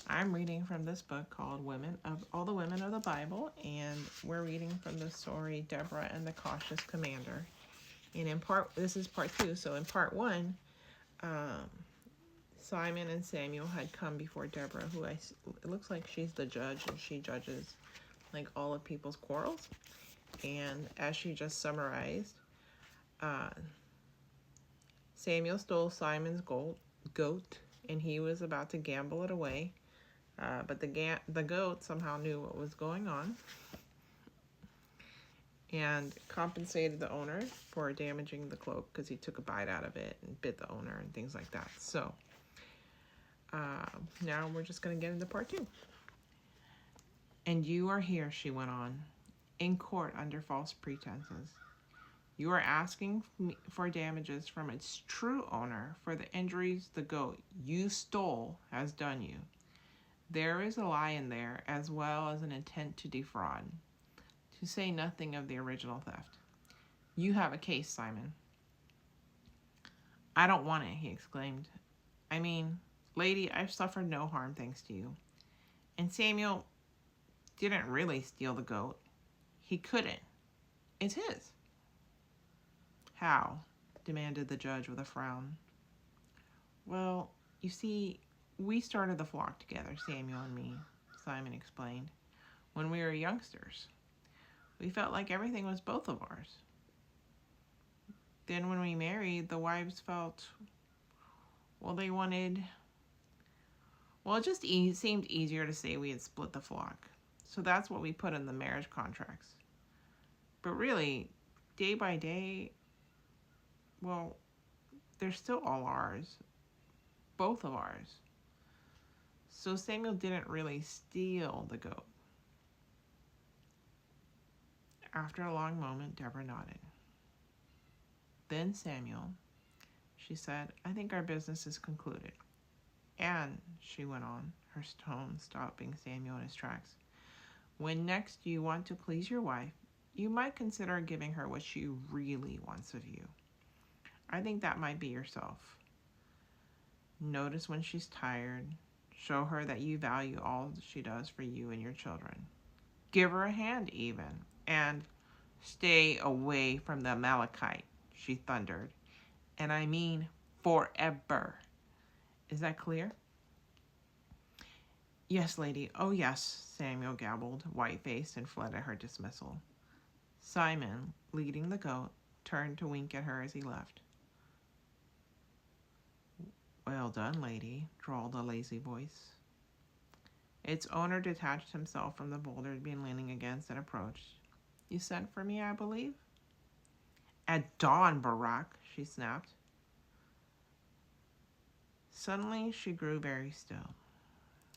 I'm reading from this book called Women of All the Women of the Bible, and we're reading from the story Deborah and the Cautious Commander. And this is part 2. So in part 1, Simon and Samuel had come before Deborah, it looks like she's the judge, and she judges like all of people's quarrels. And as she just summarized, Samuel stole Simon's goat, and he was about to gamble it away. But the goat somehow knew what was going on and compensated the owner for damaging the cloak because he took a bite out of it and bit the owner and things like that. So now we're just going to get into part 2. And you are here, she went on, in court under false pretenses. You are asking for damages from its true owner for the injuries the goat you stole has done you. There is a lie in there, as well as an intent to defraud, to say nothing of the original theft. You have a case, Simon. I don't want it, he exclaimed. I mean, lady, I've suffered no harm thanks to you. And Samuel didn't really steal the goat. He couldn't. It's his. How? Demanded the judge with a frown. Well, you see, we started the flock together, Samuel and me, Simon explained, when we were youngsters. We felt like everything was both of ours. Then when we married, the wives felt, they wanted, it just seemed easier to say we had split the flock. So that's what we put in the marriage contracts. But really, day by day, they're still all ours, both of ours. So Samuel didn't really steal the goat. After a long moment, Deborah nodded. Then Samuel, she said, I think our business is concluded. And, she went on, her tone stopping Samuel in his tracks, when next you want to please your wife, you might consider giving her what she really wants of you. I think that might be yourself. Notice when she's tired. Show her that you value all she does for you and your children. Give her a hand even. And stay away from the Amalekite, she thundered. And I mean forever. Is that clear? Yes, lady. Oh, yes, Samuel gabbled, white-faced, and fled at her dismissal. Simon, leading the goat, turned to wink at her as he left. Well done, lady, drawled a lazy voice. Its owner detached himself from the boulder he'd been leaning against and approached. You sent for me, I believe? At dawn, Barak, she snapped. Suddenly, she grew very still.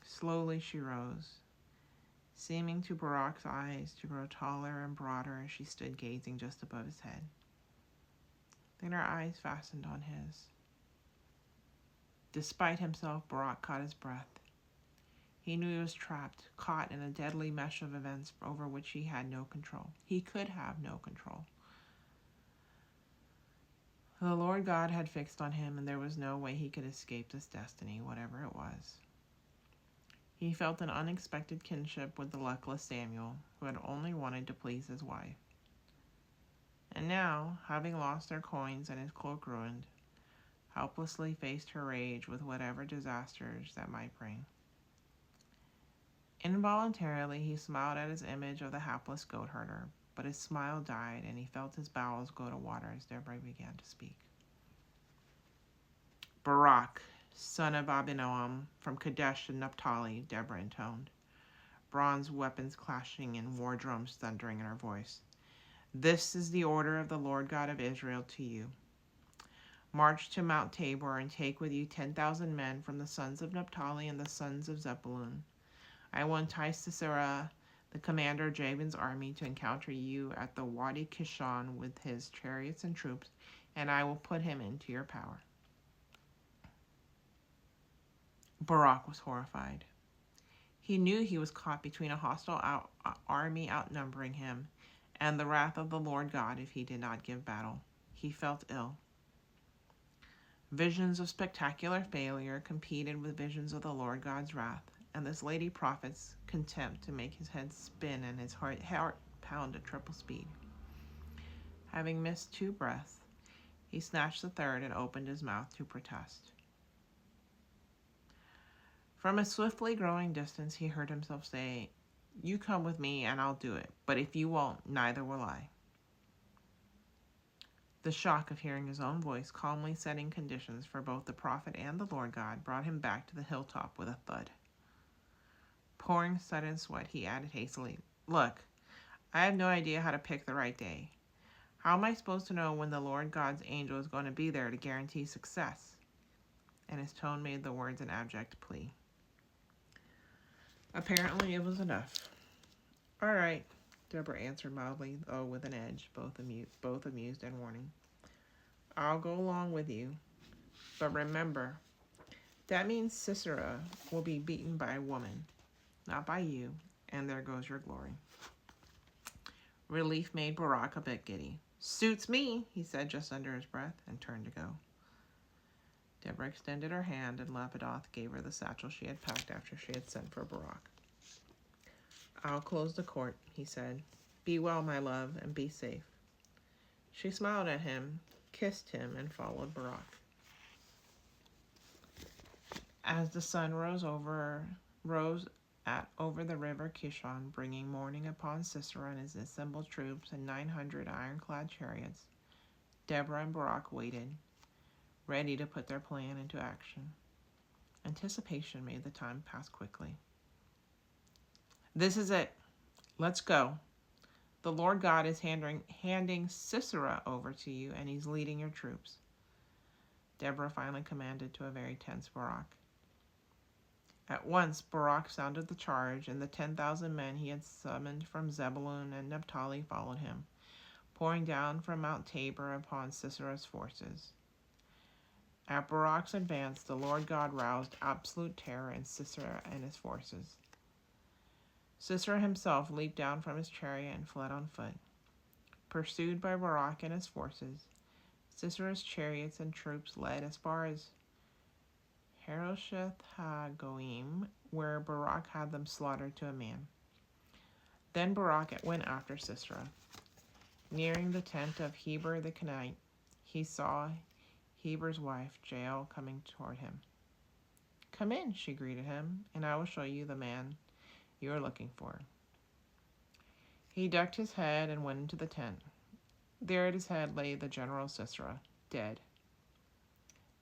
Slowly, she rose, seeming to Barak's eyes to grow taller and broader as she stood gazing just above his head. Then her eyes fastened on his. Despite himself, Barak caught his breath. He knew he was trapped, caught in a deadly mesh of events over which he had no control. He could have no control. The Lord God had fixed on him, and there was no way he could escape this destiny, whatever it was. He felt an unexpected kinship with the luckless Samuel, who had only wanted to please his wife. And now, having lost their coins and his cloak ruined, helplessly faced her rage with whatever disasters that might bring. Involuntarily, he smiled at his image of the hapless goat herder, but his smile died, and he felt his bowels go to water as Deborah began to speak. Barak, son of Abinoam, from Kadesh and Naphtali, Deborah intoned, bronze weapons clashing and war drums thundering in her voice. This is the order of the Lord God of Israel to you. March to Mount Tabor and take with you 10,000 men from the sons of Naphtali and the sons of Zebulun. I will entice Sisera, the commander of Jabin's army, to encounter you at the Wadi Kishon with his chariots and troops, and I will put him into your power. Barak was horrified. He knew he was caught between a hostile army outnumbering him and the wrath of the Lord God if he did not give battle. He felt ill. Visions of spectacular failure competed with visions of the Lord God's wrath, and this lady prophet's contempt to make his head spin and his heart pound at triple speed. Having missed 2 breaths, he snatched the third and opened his mouth to protest. From a swiftly growing distance, he heard himself say, "You come with me and I'll do it, but if you won't, neither will I." The shock of hearing his own voice calmly setting conditions for both the prophet and the Lord God brought him back to the hilltop with a thud. Pouring sudden sweat, he added hastily, "Look, I have no idea how to pick the right day. How am I supposed to know when the Lord God's angel is going to be there to guarantee success?" And his tone made the words an abject plea. Apparently it was enough. "All right," Deborah answered mildly, though with an edge, both amused and warning. "I'll go along with you. But remember, that means Sisera will be beaten by a woman, not by you, and there goes your glory." Relief made Barak a bit giddy. "Suits me," he said just under his breath, and turned to go. Deborah extended her hand, and Lapidoth gave her the satchel she had packed after she had sent for Barak. "I'll close the court," he said. "Be well, my love, and be safe." She smiled at him, kissed him, and followed Barak. As the sun rose over the river Kishon, bringing morning upon Sisera and his assembled troops and 900 ironclad chariots, Deborah and Barak waited, ready to put their plan into action. Anticipation made the time pass quickly. "This is it. Let's go. The Lord God is handing Sisera over to you, and he's leading your troops," Deborah finally commanded to a very tense Barak. At once Barak sounded the charge, and the 10,000 men he had summoned from Zebulun and Naphtali followed him, pouring down from Mount Tabor upon Sisera's forces. At Barak's advance, the Lord God roused absolute terror in Sisera and his forces. Sisera himself leaped down from his chariot and fled on foot. Pursued by Barak and his forces, Sisera's chariots and troops led as far as Harosheth HaGoyim, where Barak had them slaughtered to a man. Then Barak went after Sisera. Nearing the tent of Heber the Kenite, he saw Heber's wife, Jael, coming toward him. "Come in," she greeted him, "and I will show you the man you are looking for." He ducked his head and went into the tent. There at his head lay the general Sisera, dead.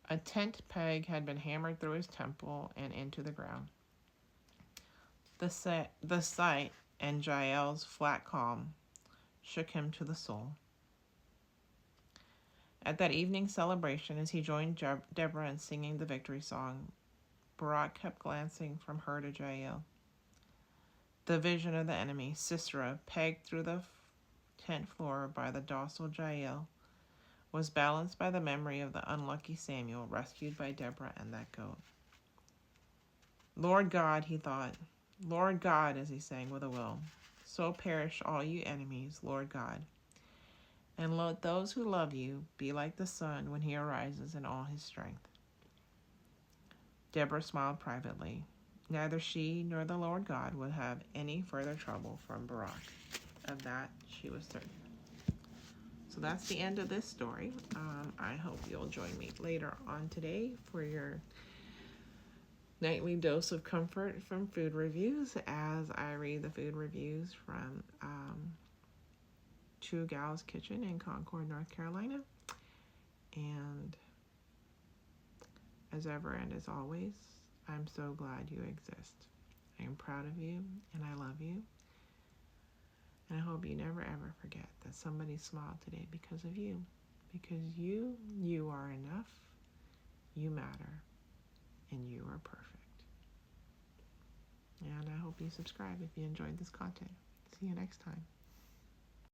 A tent peg had been hammered through his temple and into the ground. The sight and Jael's flat calm shook him to the soul. At that evening celebration, as he joined Deborah in singing the victory song, Barak kept glancing from her to Jael. The vision of the enemy, Sisera, pegged through the tent floor by the docile Jael, was balanced by the memory of the unlucky Samuel rescued by Deborah and that goat. "Lord God," he thought, "Lord God," as he sang with a will, "so perish all you enemies, Lord God. And let those who love you be like the sun when he arises in all his strength." Deborah smiled privately. Neither she nor the Lord God would have any further trouble from Barak. Of that she was certain. So that's the end of this story. I hope you'll join me later on today for your nightly dose of comfort from food reviews as I read the food reviews from Two Gals Kitchen in Concord, North Carolina. And as ever and as always, I'm so glad you exist. I am proud of you and I love you. And I hope you never ever forget that somebody smiled today because of you. Because you are enough, you matter, and you are perfect. And I hope you subscribe if you enjoyed this content. See you next time.